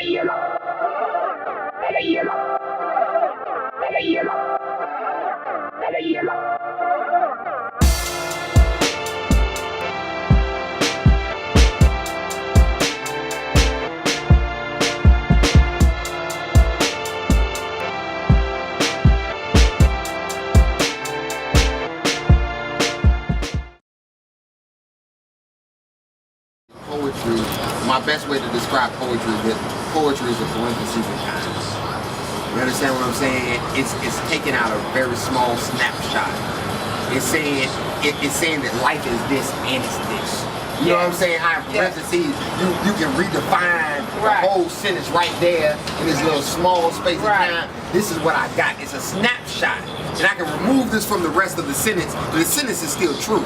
Poetry, my best way to describe poetry is that poetry is a parenthesis in time. You understand what I'm saying? It's taking out a very small snapshot. It's saying that life is this and it's this. You know what I'm saying? How in parentheses, you can redefine the whole sentence right there in this little small space of time. This is what I got. It's a snapshot. And I can remove this from the rest of the sentence, but the sentence is still true.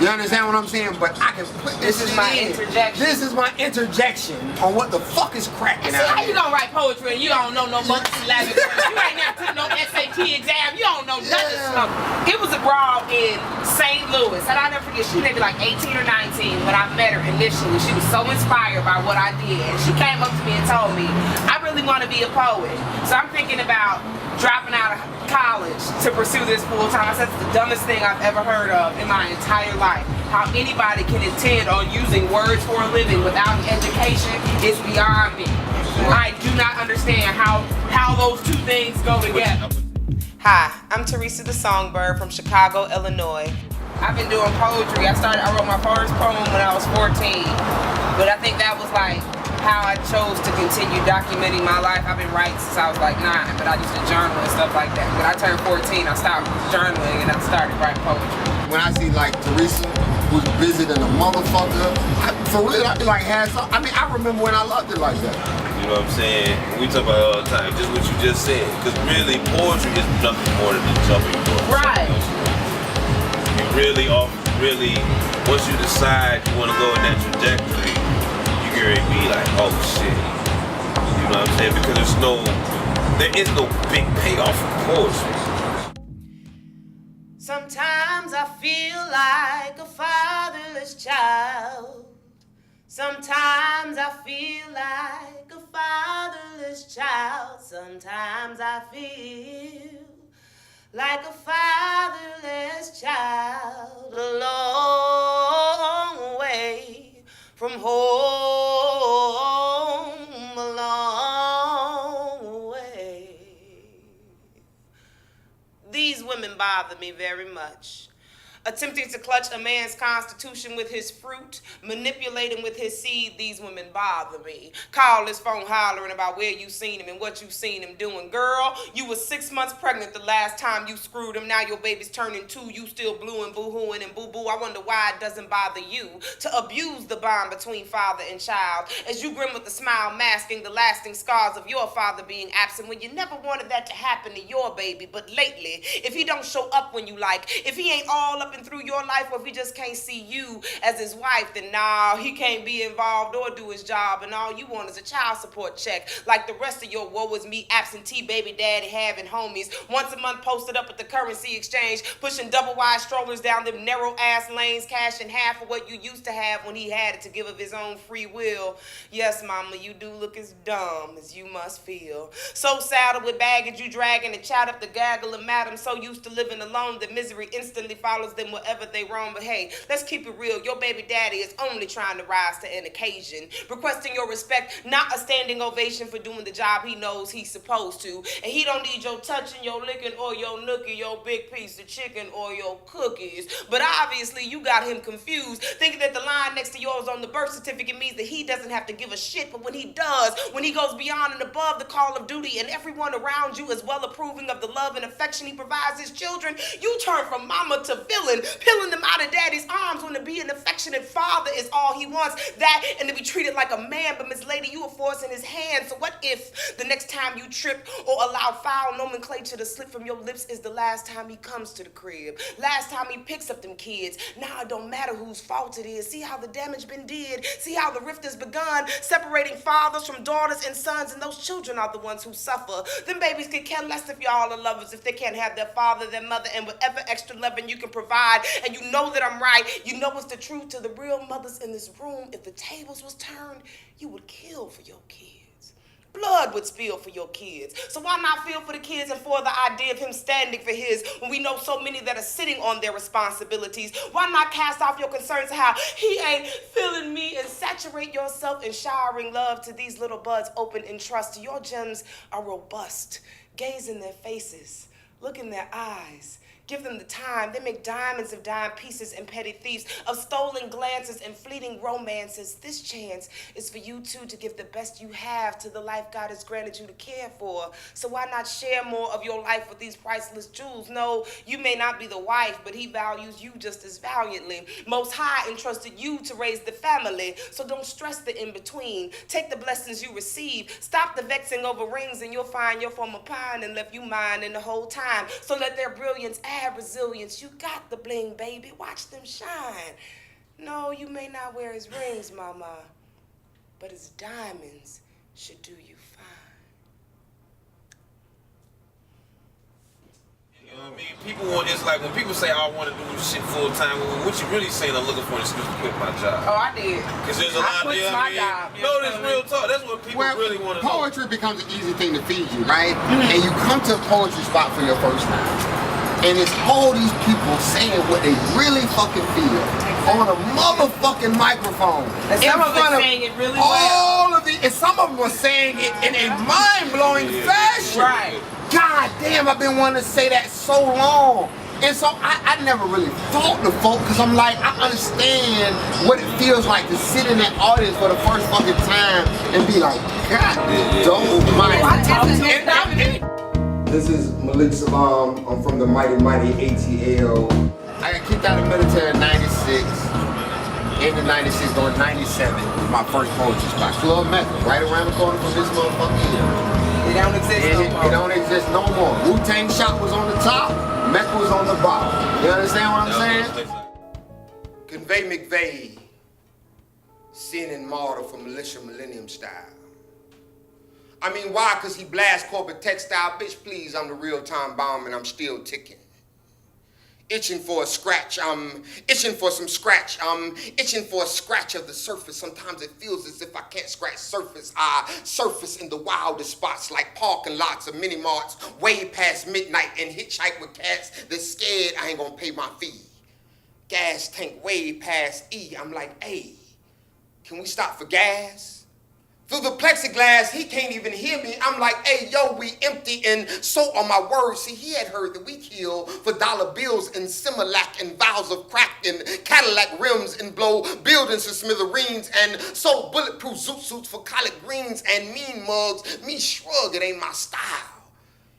You understand what I'm saying? But I can put this is my interjection. This is my interjection on what the fuck is cracking out. How you gonna write poetry and you don't know no multi-syllabic words? You ain't never took no SAT exam. You don't know nothing. It was a broad in St. Louis, and I'll never forget, she was maybe like 18 or 19 when I met her initially. She was so inspired by what I did. And she came up to me and told me, I really want to be a poet. So I'm thinking about dropping out of college to pursue this full time. I said it's the dumbest thing I've ever heard of in my entire life. How anybody can intend on using words for a living without education is beyond me. I do not understand how those two things go together. Hi, I'm Teresa the Songbird from Chicago, Illinois. I've been doing poetry. I wrote my first poem when I was 14, but I think that was like how I chose to continue documenting my life. I've been writing since I was like 9, but I used to journal and stuff like that. When I turned 14, I stopped journaling and I started writing poetry. When I see like Teresa, who's busy than a motherfucker, for real, I be like, I remember when I loved it like that. You know what I'm saying? We talk about it all the time, just what you just said. Because really, poetry is nothing more than a jumping board. Right. You really, once you decide you want to go in that trajectory, you're going to be like, oh shit. You know what I'm saying? Because there is no big payoff for poetry. Sometimes I feel like a fatherless child. Sometimes I feel like a fatherless child. Sometimes I feel like a fatherless child, a long way from home, a long way. These women bother me very much. Attempting to clutch a man's constitution with his fruit, manipulating with his seed, these women bother me. Call his phone hollering about where you seen him and what you seen him doing. Girl, you was 6 months pregnant the last time you screwed him. Now your baby's turning 2. You still blue and boo-hooing and boo-boo. I wonder why it doesn't bother you to abuse the bond between father and child. As you grin with a smile masking the lasting scars of your father being absent when you never wanted that to happen to your baby. But lately, if he don't show up when you like, if he ain't all up and through your life, or if he just can't see you as his wife, then nah, he can't be involved or do his job, and all you want is a child support check like the rest of your woe is me absentee baby daddy having homies once a month posted up at the currency exchange, pushing double wide strollers down them narrow ass lanes, cashing half of what you used to have when he had it to give of his own free will. Yes, mama, you do look as dumb as you must feel. So saddled with baggage, you dragging and chat up the gaggle of madam, so used to living alone that misery instantly follows them wherever they roam. But hey, let's keep it real. Your baby daddy is only trying to rise to an occasion, requesting your respect, not a standing ovation for doing the job he knows he's supposed to. And he don't need your touching, your licking, or your nookie, your big piece of chicken, or your cookies. But obviously you got him confused, thinking that the line next to yours on the birth certificate means that he doesn't have to give a shit. But when he does, when he goes beyond and above the call of duty, and everyone around you is well approving of the love and affection he provides his children, you turn from mama to villain, peeling them out of daddy's arms when to be an affectionate father is all he wants. That and to be treated like a man, but Miss Lady, you are forcing his hand. So what if the next time you trip or allow foul nomenclature to slip from your lips is the last time he comes to the crib, last time he picks up them kids? Now it don't matter whose fault it is. See how the damage been did. See how the rift has begun, separating fathers from daughters and sons, and those children are the ones who suffer. Them babies could care less if y'all are lovers if they can't have their father, their mother, and whatever extra loving you can provide. And you know that I'm right. You know it's the truth. To the real mothers in this room, if the tables was turned, you would kill for your kids. blood would spill for your kids. So why not feel for the kids and for the idea of him standing for his when we know so many that are sitting on their responsibilities? Why not cast off your concerns to how he ain't feeling me and saturate yourself in showering love to these little buds open in trust? Your gems are robust. Gaze in their faces. Look in their eyes. Give them the time. They make diamonds of dime pieces and petty thieves, of stolen glances and fleeting romances. This chance is for you two to give the best you have to the life God has granted you to care for. So why not share more of your life with these priceless jewels? No, you may not be the wife, but he values you just as valiantly. Most High entrusted you to raise the family, so don't stress the in-between. Take the blessings you receive. Stop the vexing over rings, and you'll find your former pine and left you mine in the whole time. So let their brilliance add resilience. You got the bling, baby. Watch them shine. No, you may not wear his rings, mama, but his diamonds should do you fine. You know what I mean? People want, it's like when people say, I want to do shit full time, what you really saying, I'm looking for an excuse to quit my job. Oh, I did. Because there's a lot of, no, that's real talk. That's what people really want to know. Poetry becomes an easy thing to feed you, right? And you come to a poetry spot for your first time. And it's all these people saying what they really fucking feel on a motherfucking microphone. And some of them saying it really well. All of the, and some of them are saying it in a mind-blowing fashion. Right. God damn, I've been wanting to say that so long. And so I never really thought to folk, because I'm like, I understand what it feels like to sit in that audience for the first fucking time and be like, God, don't mind. This is Malik Salam. I'm from the mighty ATL. I got kicked out of the military in 96. Into 96, going 97 was my first poetry spot. Club Mecca, right around the corner from this motherfucker here. It don't exist no more. It don't exist no more. Wu-Tang Shop was on the top, Mecca was on the bottom. You understand what I'm saying? Convey McVeigh, sin and martyr for militia millennium style. I mean, why? Because he blasts corporate textile. Bitch, please, I'm the real-time bomb and I'm still ticking. Itching for a scratch, I'm itching for some scratch. I'm itching for a scratch of the surface. Sometimes it feels as if I can't scratch surface. I surface in the wildest spots like parking lots of mini-marts way past midnight and hitchhike with cats that's scared I ain't gonna pay my fee. Gas tank way past E. I'm like, hey, can we stop for gas? Through the plexiglass, he can't even hear me. I'm like, hey, yo, we empty, and so are my words. See, he had heard that we kill for dollar bills and Similac and vials of crack and Cadillac rims and blow buildings to smithereens and so bulletproof zoot suits for collard greens and mean mugs. Me shrug, it ain't my style.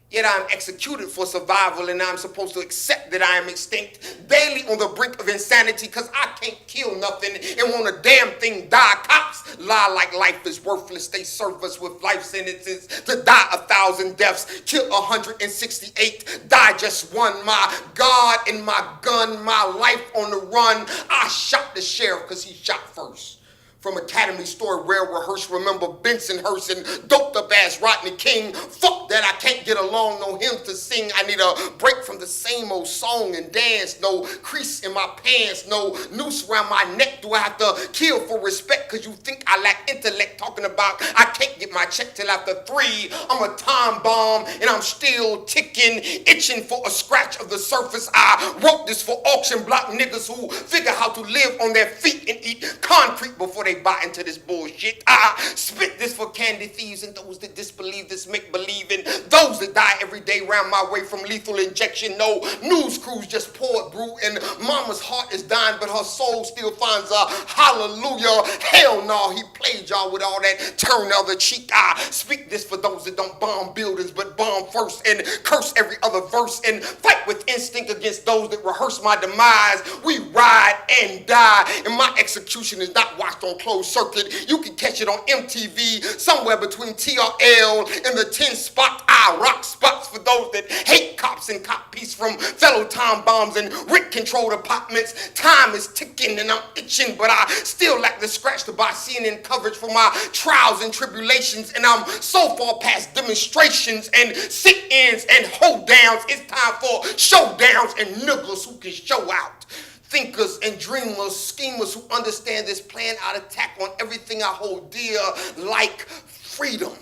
Yet I'm executed for survival, and I'm supposed to accept that I am extinct, daily on the brink of insanity, because I can't kill nothing and want a damn thing die. Cops lie like life is worthless. They serve us with life sentences to die 1,000 deaths, kill 168, die just one. My God and my gun, my life on the run. I shot the sheriff because he shot first. From Academy Story, rare rehearse, remember Bensonhurst and doped up ass Rodney King. Fuck that, I can't get along, no hymns to sing. I need a break from the same old song and dance. No crease in my pants, no noose around my neck. Do I have to kill for respect? Cause you think I lack intellect, talking about I can't get my check till after 3. I'm a time bomb and I'm still ticking, itching for a scratch of the surface. I wrote this for auction block niggas who figure how to live on their feet and eat concrete before they buy into this bullshit. I spit this for candy thieves and those that disbelieve this make-believe, and those that die every day round my way from lethal injection. No news crews just poured brew, and mama's heart is dying, but her soul still finds a hallelujah. Hell no, he played y'all with all that turn the other cheek. I speak this for those that don't bomb buildings, but bomb first and curse every other verse and fight with instinct against those that rehearse my demise. We ride and die, and my execution is not watched on closed circuit. You can catch it on MTV, somewhere between TRL and the 10 spot. I rock spots for those that hate cops and cop peace from fellow time bombs and Rick controlled apartments. Time is ticking and I'm itching, but I still lack the scratch to buy CNN coverage for my trials and tribulations, and I'm so far past demonstrations and sit-ins and hold downs. It's time for showdowns and niggas who can show out. Thinkers and dreamers, schemers who understand this plan out attack on everything I hold dear, like freedom.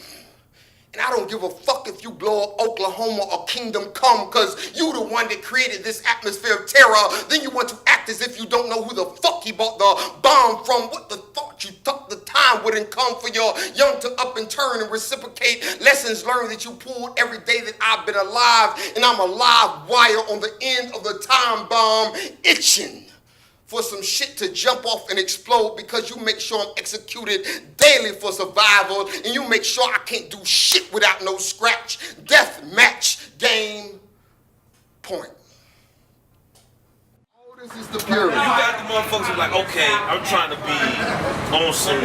give a fuck if you blow up Oklahoma or Kingdom Come, cause you the one that created this atmosphere of terror. Then you want to act as if you don't know who the fuck he bought the bomb from. What the thought you thought the time wouldn't come for your young to up and turn and reciprocate lessons learned that you pulled every day that I've been alive, and I'm a live wire on the end of the time bomb, itching for some shit to jump off and explode, because you make sure I'm executed daily for survival, and you make sure I can't do shit without no scratch. Death match game point. All this is the pyramid. You got the motherfuckers who like, okay, I'm trying to be on some,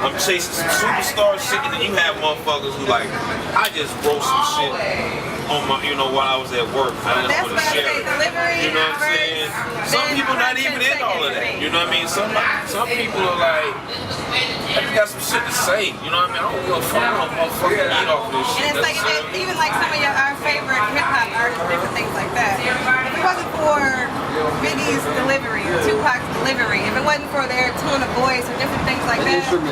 I'm chasing some superstar shit, and then you have motherfuckers who like, I just wrote some shit on my, while I was at work. I didn't want to share it. You know what I'm saying? Some people not even in all of that. You know what I mean? Some people are like, I just got some shit to say. You know what I mean? I don't give a fuck. I'm motherfucking eat off this shit. And it's like, even like some of our favorite hip-hop artists, different things like that. If it wasn't for Biggie's delivery, Tupac's delivery, if it wasn't for their tone of voice or different things like that, wouldn't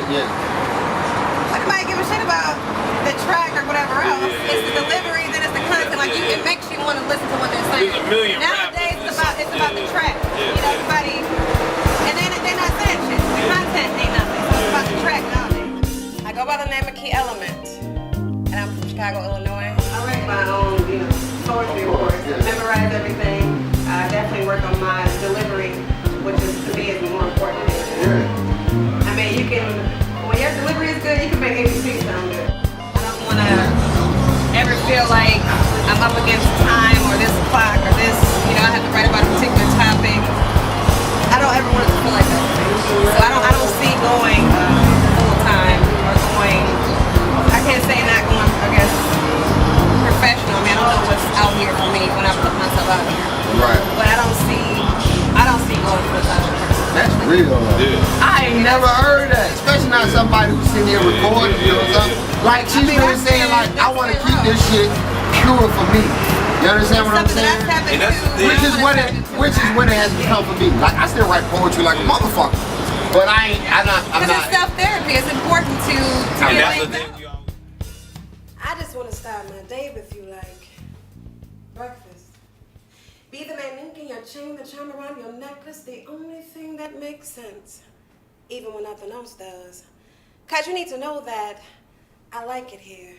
nobody give a shit about the track or whatever else. It's the delivery, then it's the content. Like, it makes you want to listen to what they're saying. There's a million Nowadays, it's about the track. Everybody, and they're not saying shit. The content ain't nothing. It's about the track nowadays. I go by the name of Key Element, and I'm from Chicago, Illinois. I write my own, poetry, of course. Memorize everything. I definitely work on my delivery, which is, to me, is more important than anything. I mean, you can, when your delivery is good, you can make ABC sound good. I don't want to ever feel like I'm up against time or this clock or this, I have to write about a particular topic. I don't ever want it to feel like that. So I don't see going full time or going, I can't say not going, I guess, professional. I mean, I don't know what's out here for me when I put myself out here. Right. But I don't see going full time. That's real. Yeah. I ain't never heard that, especially not somebody who's sitting here recording or something. Like, she's really saying, like, I want to keep this shit pure for me. You understand what I'm saying? And that's the thing. Which is when it has become for me. Like, I still write poetry like a motherfucker, but I'm not. Because it's self-therapy. It's important to And get that's the things thing. out. I just want to start my day with you like breakfast. Be the man linking your chain, the charm around your necklace, the only thing that makes sense, even when nothing else does. Cause you need to know that I like it here.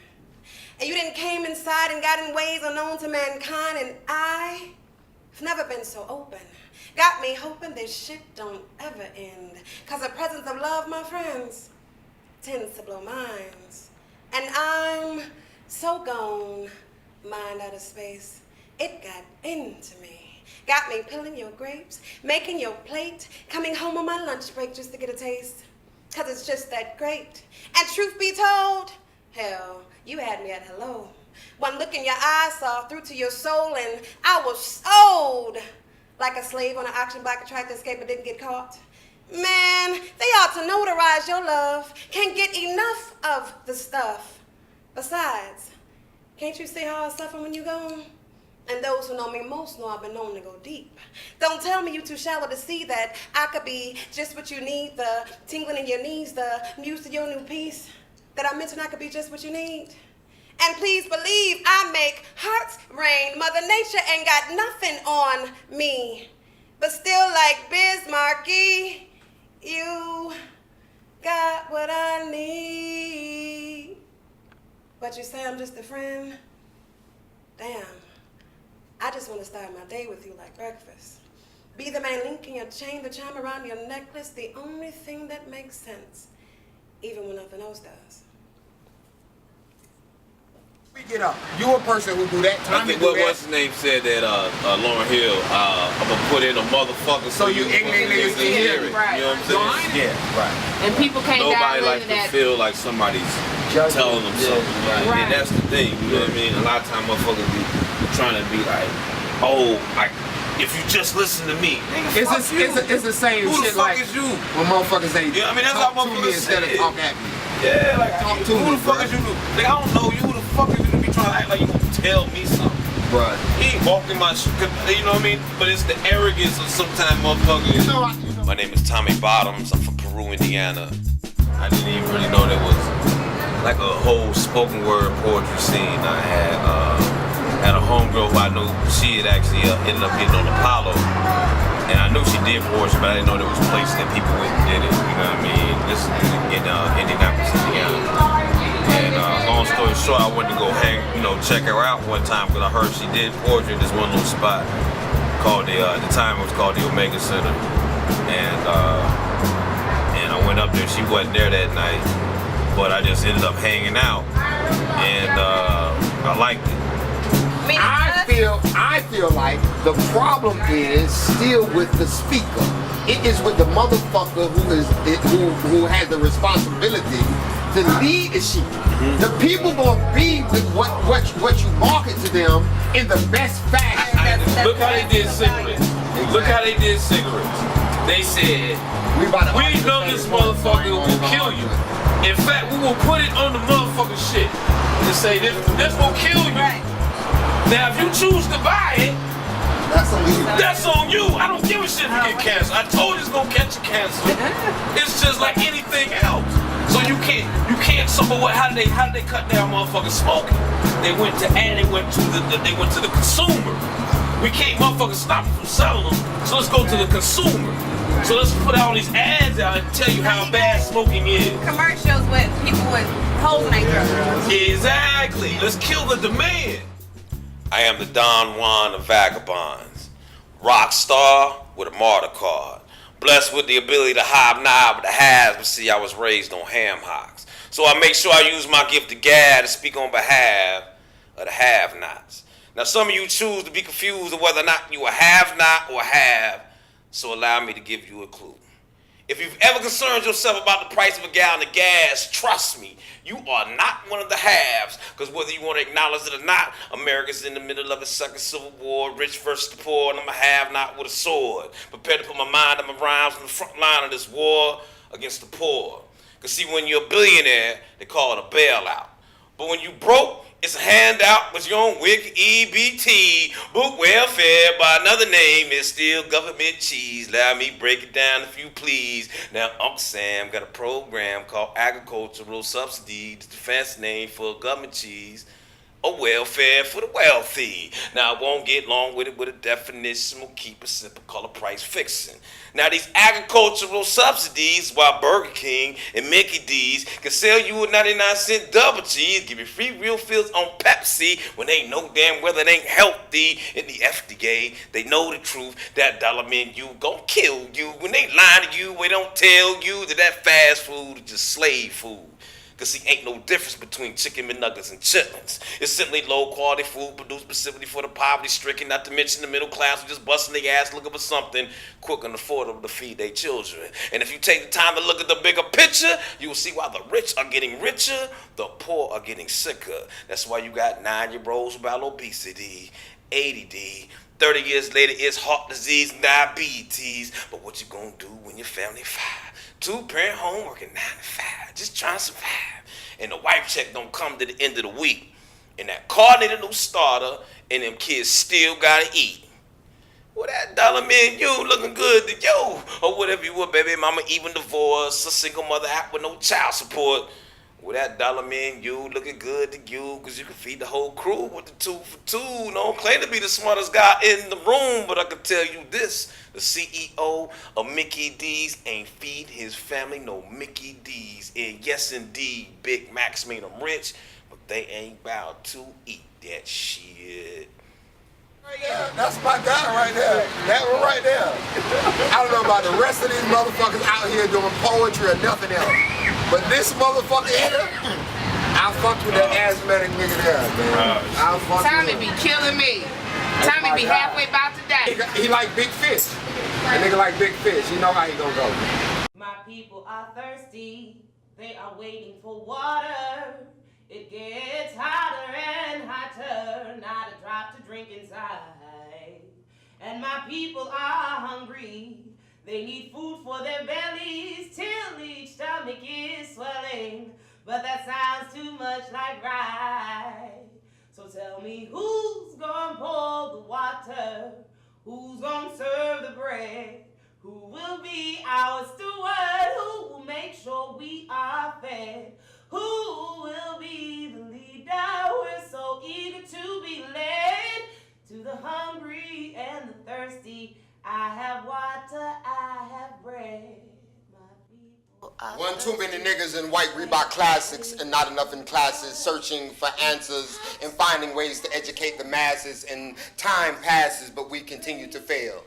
And you didn't came inside and got in ways unknown to mankind, and I've never been so open. Got me hoping this shit don't ever end. Cause the presence of love, my friends, tends to blow minds. And I'm so gone, mind out of space. It got into me. Got me peeling your grapes, making your plate, coming home on my lunch break just to get a taste. Cause it's just that great. And truth be told, hell, you had me at hello. One look in your eyes saw through to your soul, and I was sold like a slave on an auction block, tried to escape but didn't get caught. Man, they ought to notarize your love. Can't get enough of the stuff. Besides, can't you see how I suffer when you gone? And those who know me most know I've been known to go deep. Don't tell me you too shallow to see that I could be just what you need, the tingling in your knees, the muse to your new piece, that I mentioned I could be just what you need. And please believe I make hearts rain. Mother Nature ain't got nothing on me. But still, like Bismarcky, you got what I need. But you say I'm just a friend? Damn. I just want to start my day with you like breakfast. Be the man linking your chain, the charm around your necklace, the only thing that makes sense, even when nothing else does. We get up. You a person who do that. I think what's his name said that Lauryn Hill, I'm gonna put in a motherfucker So you ignorant niggas can hear it. Right. You know what I'm saying? Yeah, right. And people can't Nobody dive likes into to that. feel like somebody's telling them something. Right? And that's the thing, you know what I mean? A lot of times motherfuckers be trying to be like, oh, like, if you just listen to me. Nigga, It's the same Who shit the fuck like is you? when motherfuckers say, Yeah, I mean, that's talk how to me motherfuckers instead say of it. talk at me. Yeah, like, Talk to who me, the fuck bro. is you? Like, I don't know you. Who the fuck is you to be trying to act like you gonna tell me something? Right. He ain't walking my shit, you know what I mean? But it's the arrogance of sometimes motherfuckers. My name is Tommy Bottoms. I'm from Peru, Indiana. I didn't even really know there was like a whole spoken word poetry scene. I had a homegirl who I knew she had actually ended up getting on Apollo, and I knew she did poetry, but I didn't know there was places that people went and did it. You know what I mean? This is in Indianapolis, Indiana. And long story short, I went to go check her out one time because I heard she did poetry at this one little spot called at the time it was called the Omega Center, and I went up there. She wasn't there that night, but I just ended up hanging out, and I liked it. I feel like the problem is still with the speaker. It is with the motherfucker who has the responsibility to lead the sheep. The people gonna be with what you market to them in the best fashion. Look how they did cigarettes. Look how they did cigarettes. They said, we know this motherfucker will kill you. In fact, we will put it on the motherfucking shit and say this will kill you. Now, if you choose to buy it, that's on you. I don't give a shit if you get cancer. I told you it's gonna catch you cancer. It's just like anything else. So you can't. So, but how did they cut down motherfucking smoking? They went to the consumer. We can't motherfucking stop them from selling them. So let's go to the consumer. So let's put all these ads out and tell you how bad smoking is. Commercials with people with holes in their throat. Exactly. Let's kill the demand. I am the Don Juan of vagabonds, rock star with a martyr card, blessed with the ability to hobnob with the haves, but see, I was raised on ham hocks. So I make sure I use my gift of gab to speak on behalf of the have-nots. Now some of you choose to be confused of whether or not you a have-not or a have, so allow me to give you a clue. If you've ever concerned yourself about the price of a gallon of gas, trust me, you are not one of the haves, because whether you want to acknowledge it or not, America's in the middle of its second civil war, rich versus the poor, and I'm a have-not with a sword, prepared to put my mind and my rhymes on the front line of this war against the poor. Because see, when you're a billionaire, they call it a bailout. But when you broke, it's a handout with your own wicked EBT. Book welfare by another name is still government cheese. Allow me break it down if you please. Now Uncle Sam got a program called agricultural subsidy, the defense name for government cheese. A welfare for the wealthy. Now I won't get long with it with a definition. We'll keep it simple, call it price fixing. Now these agricultural subsidies, while Burger King and Mickey D's can sell you a 99-cent double cheese, give you free real fills on Pepsi when they know damn well it ain't healthy. In the FDA, they know the truth. That dollar menu gon' kill you. When they lie to you, they don't tell you that fast food is just slave food. Cause see, ain't no difference between chicken McNuggets and chitlins. It's simply low quality food produced specifically for the poverty stricken, not to mention the middle class who just busting their ass looking for something quick and affordable to feed their children. And if you take the time to look at the bigger picture, you will see why the rich are getting richer, the poor are getting sicker. That's why you got 9-year-olds about obesity, ADD, 30 years later it's heart disease and diabetes. But what you gonna do when your family 5? 2-parent home working 9 to 5, just trying to survive. And the wife check don't come to the end of the week. And that car need a new starter, and them kids still gotta eat. Well, that dollar menu looking good to you. Or whatever you want, baby mama even divorced, a single mother out with no child support. Well, that dollar menu looking good to you, because you can feed the whole crew with the 2 for 2. Don't claim to be the smartest guy in the room, but I can tell you this. The CEO of Mickey D's ain't feed his family no Mickey D's. And yes, indeed, Big Macs made them rich, but they ain't about to eat that shit. Yeah, that's my guy right there. That one right there. I don't know about the rest of these motherfuckers out here doing poetry or nothing else. But this motherfucker here, I fucked with that asthmatic nigga there, man. Tommy be killing me. Tommy be halfway about to die. He like big fish. A nigga like big fish. You know how he gonna go. My people are thirsty. They are waiting for water. It gets hotter and hotter. Not a drop to drink inside. And my people are hungry. They need food for their bellies till each stomach is swelling. But that sounds too much like right. So tell me who's gonna pour the water? Who's gonna serve the bread? Who will be our steward? Who will make sure we are fed? Who will be the leader? We're so eager to be led to the hungry and the thirsty. I have water, I have bread. One too many niggas in white Reebok classics and not enough in classes, searching for answers and finding ways to educate the masses, and time passes but we continue to fail.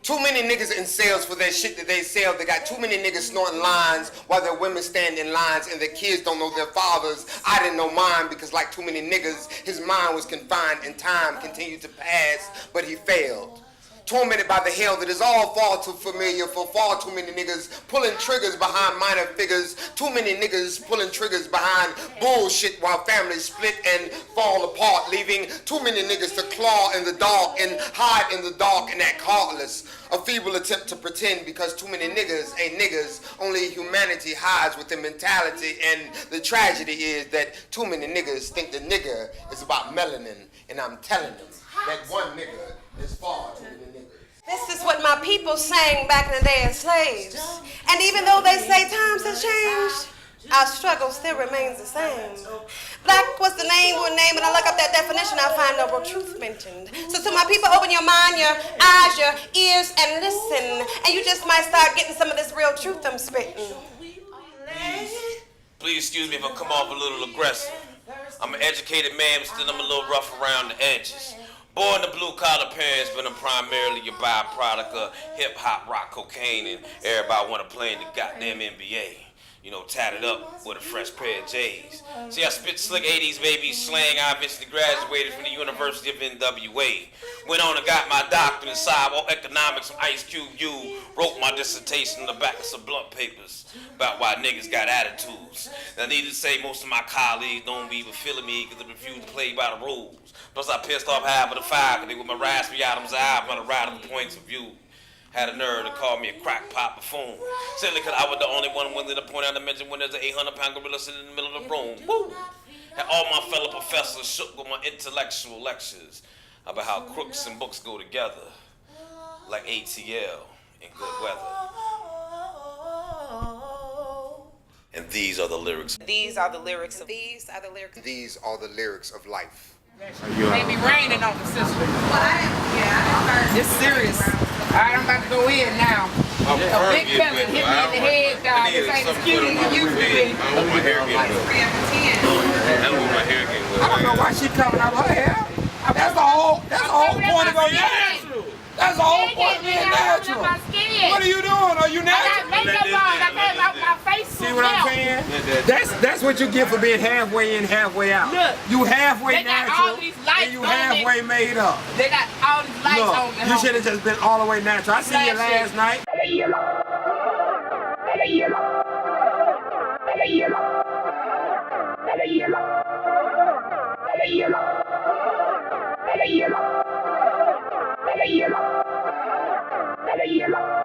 Too many niggas in sales for that shit that they sell. They got too many niggas snorting lines while their women stand in lines and their kids don't know their fathers. I didn't know mine because like too many niggas, his mind was confined and time continued to pass, but he failed. Tormented by the hell that is all far too familiar for far too many niggas pulling triggers behind minor figures. Too many niggas pulling triggers behind bullshit while families split and fall apart, leaving too many niggas to claw in the dark and hide in the dark and act heartless. A feeble attempt to pretend because too many niggas ain't niggas. Only humanity hides with the mentality, and the tragedy is that too many niggas think the nigga is about melanin, and I'm telling them that one nigga is far too many niggas. This is what my people sang back in the day as slaves. And even though they say times have changed, our struggle still remains the same. Black was the name or name, and I look up that definition, I find no real truth mentioned. So to my people, open your mind, your eyes, your ears, and listen. And you just might start getting some of this real truth I'm spitting. Please excuse me if I come off a little aggressive. I'm an educated man, but still I'm a little rough around the edges. Born to blue-collar parents, but I'm primarily a byproduct of hip-hop, rock, cocaine, and everybody want to play in the goddamn NBA. You know, tatted up with a fresh pair of J's. See, I spit slick 80s baby slang. I eventually graduated from the University of NWA. Went on and got my doctorate in sidewalk economics from Ice Cube U. Wrote my dissertation on the back of some blunt papers about why niggas got attitudes. Now, needless to say, most of my colleagues don't be even feeling me because they refuse to play by the rules. Plus, I pissed off half of the five because they with my raspy Adam's eye on the right of the points of view. Had a nerve to call me a crackpot buffoon. Simply because I was the only one willing to point out and mention when there's an 800-pound gorilla sitting in the middle of the room. Woo! And all my fellow professors shook with my intellectual lectures about how crooks and books go together, like ATL in good weather. And these are the lyrics. These are the lyrics of These are the lyrics. These are the lyrics of life. They be raining on the sister. Well, It's serious. All right, I'm about to go in now. A big cousin hit me in the head, dog. This ain't as cute as it used to be. I want my hair getting wet. I want my hair getting wet. I don't know why she coming out her hair. That's the whole point of going natural. That's the whole point of being natural. What are you doing? Are you natural? my face. See what I'm saying? That's what you get for being halfway in, halfway out. Look, You halfway they got natural all these lights and you on halfway made up. They got all these lights on Look, the you should have just been all the way natural. I seen you last night. Yellow.